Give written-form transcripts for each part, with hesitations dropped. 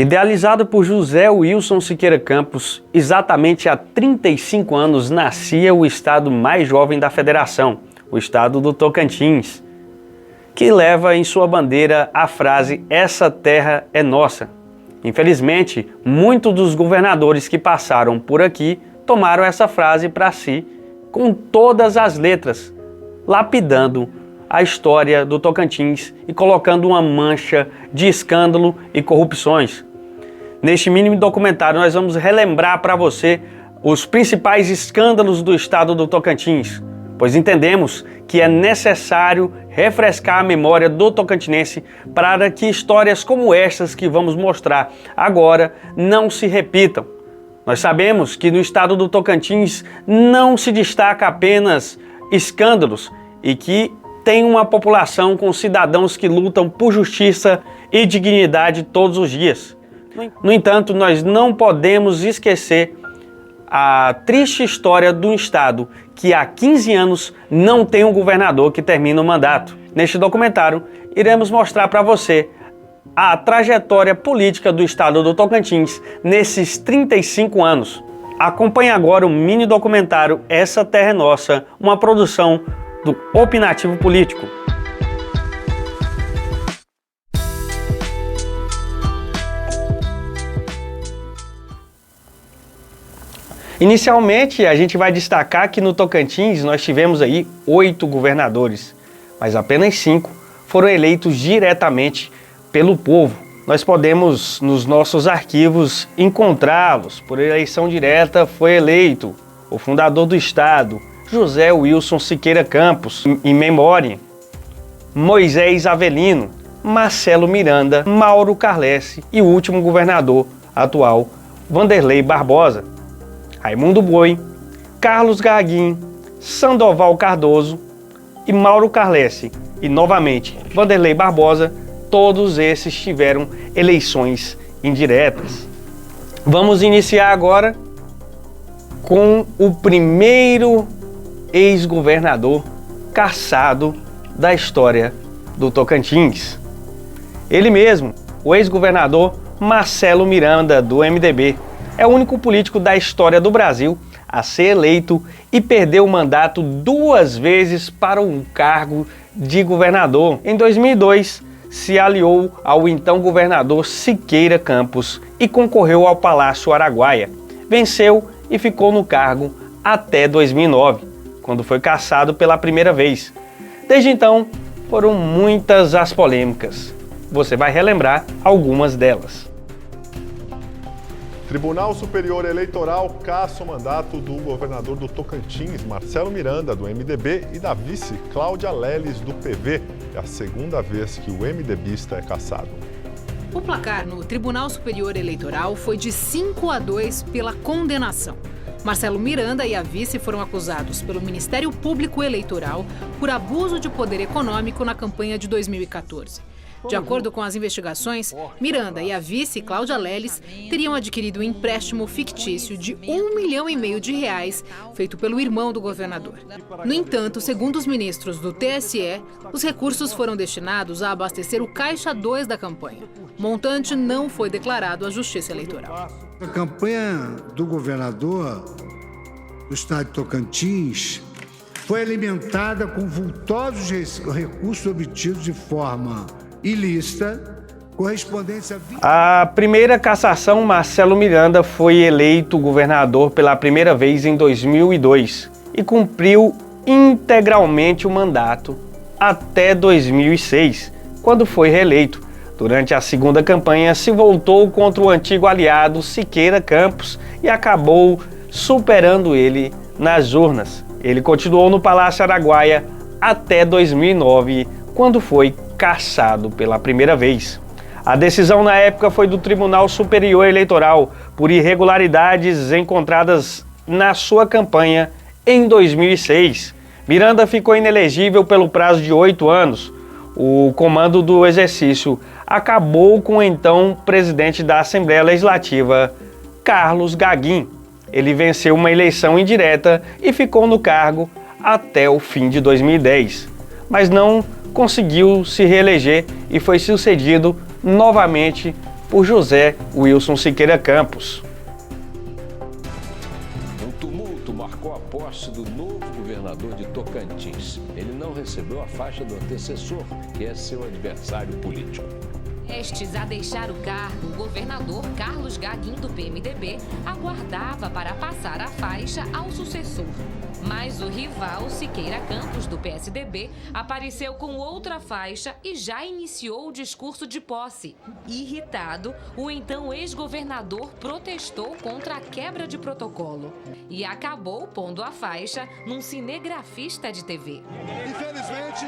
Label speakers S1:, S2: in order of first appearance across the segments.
S1: Idealizado por José Wilson Siqueira Campos, exatamente há 35 anos nascia o estado mais jovem da federação, o estado do Tocantins, que leva em sua bandeira a frase "Essa terra é nossa". Infelizmente, muitos dos governadores que passaram por aqui tomaram essa frase para si com todas as letras, lapidando a história do Tocantins e colocando uma mancha de escândalo e corrupções. Neste mini documentário nós vamos relembrar para você os principais escândalos do estado do Tocantins, pois entendemos que é necessário refrescar a memória do tocantinense para que histórias como estas que vamos mostrar agora não se repitam. Nós sabemos que no estado do Tocantins não se destaca apenas escândalos e que tem uma população com cidadãos que lutam por justiça e dignidade todos os dias. No entanto, nós não podemos esquecer a triste história do estado que há 15 anos não tem um governador que termina o mandato. Neste documentário, iremos mostrar para você a trajetória política do estado do Tocantins nesses 35 anos. Acompanhe agora o mini documentário Essa Terra é Nossa, uma produção do Opinativo Político. Inicialmente, a gente vai destacar que no Tocantins nós tivemos aí 8 governadores, mas apenas 5 foram eleitos diretamente pelo povo. Nós podemos, nos nossos arquivos, encontrá-los. Por eleição direta foi eleito o fundador do estado, José Wilson Siqueira Campos, in memoriam, Moisés Avelino, Marcelo Miranda, Mauro Carlesse e o último governador atual, Wanderley Barbosa. Raimundo Boi, Carlos Gaguin, Sandoval Cardoso e Mauro Carlesse e, novamente, Wanderley Barbosa, todos esses tiveram eleições indiretas. Vamos iniciar agora com o primeiro ex-governador cassado da história do Tocantins. Ele mesmo, o ex-governador Marcelo Miranda, do MDB. É o único político da história do Brasil a ser eleito e perder o mandato 2 vezes para um cargo de governador. Em 2002, se aliou ao então governador Siqueira Campos e concorreu ao Palácio Araguaia. Venceu e ficou no cargo até 2009, quando foi cassado pela primeira vez. Desde então, foram muitas as polêmicas. Você vai relembrar algumas delas.
S2: Tribunal Superior Eleitoral cassa o mandato do governador do Tocantins, Marcelo Miranda, do MDB, e da vice Cláudia Leles, do PV. É a segunda vez que o MDBista é cassado.
S3: O placar no Tribunal Superior Eleitoral foi de 5-2 pela condenação. Marcelo Miranda e a vice foram acusados pelo Ministério Público Eleitoral por abuso de poder econômico na campanha de 2014. De acordo com as investigações, Miranda e a vice, Cláudia Leles, teriam adquirido um empréstimo fictício de R$1,5 milhão feito pelo irmão do governador. No entanto, segundo os ministros do TSE, os recursos foram destinados a abastecer o Caixa 2 da campanha. O montante não foi declarado à Justiça Eleitoral.
S4: A campanha do governador do estado de Tocantins foi alimentada com vultosos recursos obtidos de forma ilícita, correspondência
S1: a primeira cassação, Marcelo Miranda foi eleito governador pela primeira vez em 2002 e cumpriu integralmente o mandato até 2006, quando foi reeleito. Durante a segunda campanha, se voltou contra o antigo aliado Siqueira Campos e acabou superando ele nas urnas. Ele continuou no Palácio Araguaia até 2009, quando foi cassado pela primeira vez. A decisão na época foi do Tribunal Superior Eleitoral por irregularidades encontradas na sua campanha em 2006. Miranda ficou inelegível pelo prazo de 8 anos. O comando do exercício acabou com o então presidente da Assembleia Legislativa, Carlos Gaguin. Ele venceu uma eleição indireta e ficou no cargo até o fim de 2010, mas não conseguiu se reeleger e foi sucedido novamente por José Wilson Siqueira Campos.
S5: Um tumulto marcou a posse do novo governador de Tocantins. Ele não recebeu a faixa do antecessor, que é seu adversário político.
S6: Prestes a deixar o cargo, o governador Carlos Gaguin, do PMDB, aguardava para passar a faixa ao sucessor. Mas o rival Siqueira Campos, do PSDB, apareceu com outra faixa e já iniciou o discurso de posse. Irritado, o então ex-governador protestou contra a quebra de protocolo e acabou pondo a faixa num cinegrafista de TV.
S7: Infelizmente,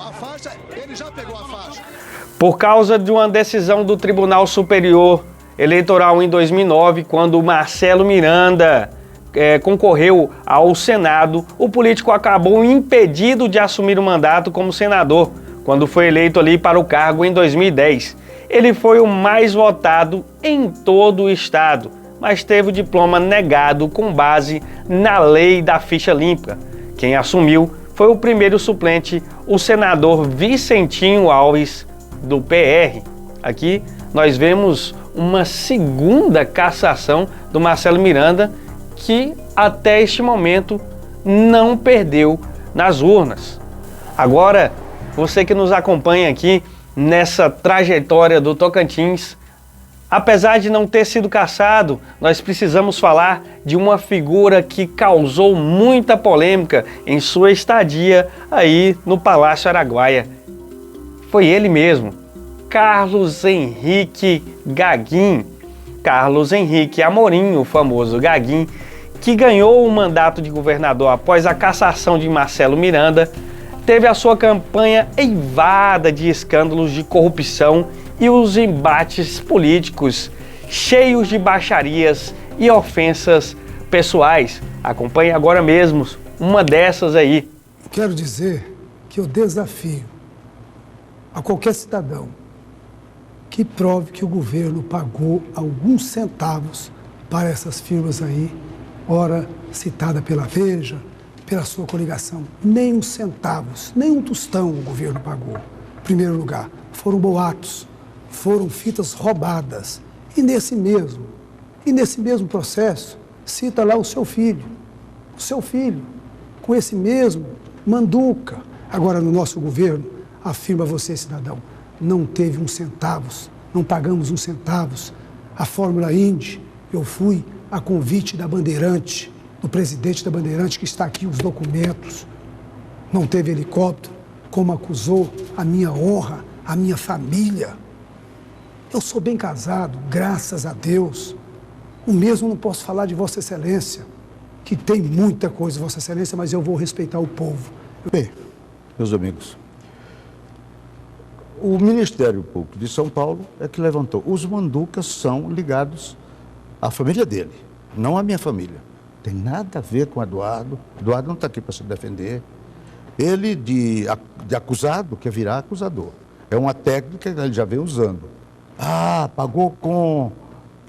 S7: a faixa, ele já pegou a faixa.
S1: Por causa de uma decisão do Tribunal Superior Eleitoral em 2009, quando Marcelo Miranda concorreu ao Senado, o político acabou impedido de assumir o mandato como senador, quando foi eleito ali para o cargo em 2010. Ele foi o mais votado em todo o estado, mas teve o diploma negado com base na lei da ficha limpa. Quem assumiu foi o primeiro suplente, o senador Vicentinho Alves, do PR. Aqui nós vemos uma segunda cassação do Marcelo Miranda, que até este momento não perdeu nas urnas. Agora, você que nos acompanha aqui nessa trajetória do Tocantins, apesar de não ter sido cassado, nós precisamos falar de uma figura que causou muita polêmica em sua estadia aí no Palácio Araguaia. Foi ele mesmo, Carlos Henrique Gaguin. Carlos Henrique Amorim, o famoso Gaguin, que ganhou o mandato de governador após a cassação de Marcelo Miranda, teve a sua campanha eivada de escândalos de corrupção e os embates políticos cheios de baixarias e ofensas pessoais. Acompanhe agora mesmo uma dessas aí.
S8: Quero dizer que eu desafio a qualquer cidadão que prove que o governo pagou alguns centavos para essas firmas aí, ora citada pela Veja, pela sua coligação. Nem uns centavos, nem um tostão o governo pagou. Em primeiro lugar, foram boatos, foram fitas roubadas. E nesse mesmo processo, cita lá o seu filho, com esse mesmo manduca. Agora, no nosso governo, afirma você, cidadão, não teve uns centavos, não pagamos uns centavos. A Fórmula Indy, eu fui a convite da Bandeirante, do presidente da Bandeirante, que está aqui os documentos. Não teve helicóptero, como acusou a minha honra, a minha família. Eu sou bem casado, graças a Deus. O mesmo não posso falar de Vossa Excelência, que tem muita coisa, Vossa Excelência, mas eu vou respeitar o povo.
S9: Bem, meus amigos, o Ministério Público de São Paulo é que levantou. Os manducas são ligados à família dele, não à minha família. Tem nada a ver com o Eduardo. Eduardo não está aqui para se defender. Ele, de acusado, quer virar acusador. É uma técnica que ele já vem usando. Ah, pagou com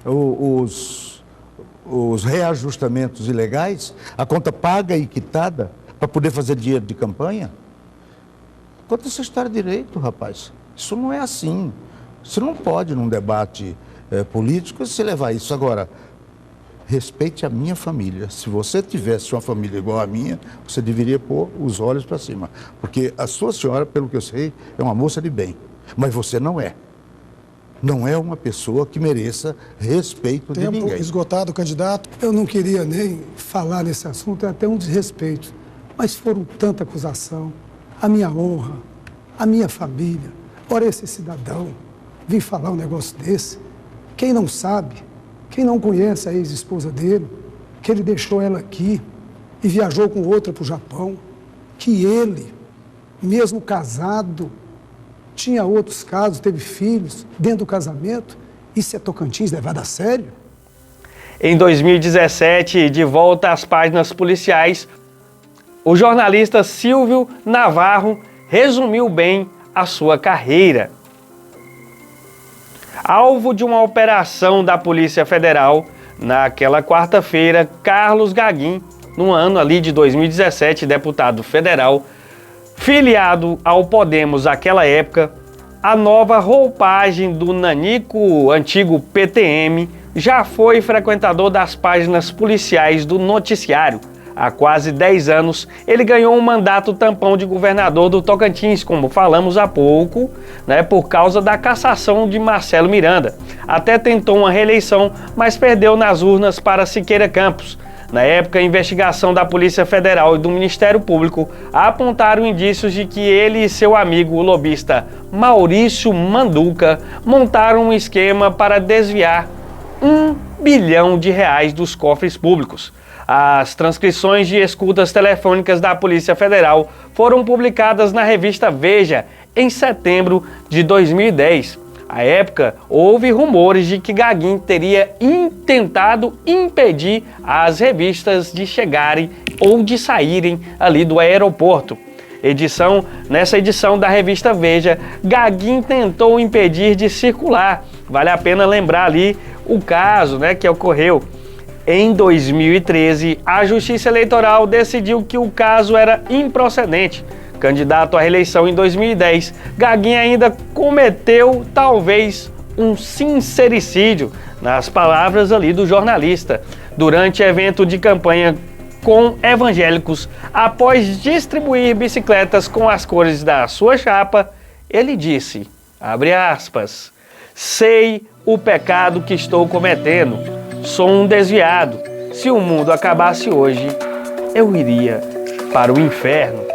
S9: os reajustamentos ilegais, a conta paga e quitada para poder fazer dinheiro de campanha? Conta essa história direito, rapaz. Isso não é assim. Você não pode, num debate político, se levar isso. Agora, respeite a minha família. Se você tivesse uma família igual à minha, você deveria pôr os olhos para cima. Porque a sua senhora, pelo que eu sei, é uma moça de bem. Mas você não é. Não é uma pessoa que mereça respeito de ninguém.
S8: Tempo esgotado, candidato. Eu não queria nem falar nesse assunto, é até um desrespeito. Mas foram tanta acusação. A minha honra, a minha família. Ora, esse cidadão vir falar um negócio desse. Quem não sabe, quem não conhece a ex-esposa dele, que ele deixou ela aqui e viajou com outra para o Japão, que ele, mesmo casado, tinha outros casos, teve filhos dentro do casamento. Isso é Tocantins levado a sério?
S1: Em 2017, de volta às páginas policiais, o jornalista Silvio Navarro resumiu bem a sua carreira. Alvo de uma operação da Polícia Federal, naquela quarta-feira, Carlos Gaguin, no ano ali de 2017, deputado federal, Filiado ao Podemos naquela época, a nova roupagem do nanico antigo PTM já foi frequentador das páginas policiais do noticiário. Há quase 10 anos, ele ganhou um mandato tampão de governador do Tocantins, como falamos há pouco, por causa da cassação de Marcelo Miranda. Até tentou uma reeleição, mas perdeu nas urnas para Siqueira Campos. Na época, a investigação da Polícia Federal e do Ministério Público apontaram indícios de que ele e seu amigo, o lobista Maurício Manduca, montaram um esquema para desviar R$1 bilhão dos cofres públicos. As transcrições de escutas telefônicas da Polícia Federal foram publicadas na revista Veja em setembro de 2010. À época, houve rumores de que Gaguin teria tentado impedir as revistas de chegarem ou de saírem ali do aeroporto. Nessa edição da revista Veja, Gaguin tentou impedir de circular. Vale a pena lembrar ali o caso, que ocorreu. Em 2013, a Justiça Eleitoral decidiu que o caso era improcedente. Candidato à reeleição em 2010, Gaguin ainda cometeu, talvez, um sincericídio, nas palavras ali do jornalista, durante evento de campanha com evangélicos. Após distribuir bicicletas com as cores da sua chapa, ele disse, abre aspas, sei o pecado que estou cometendo, sou um desviado. Se o mundo acabasse hoje, eu iria para o inferno.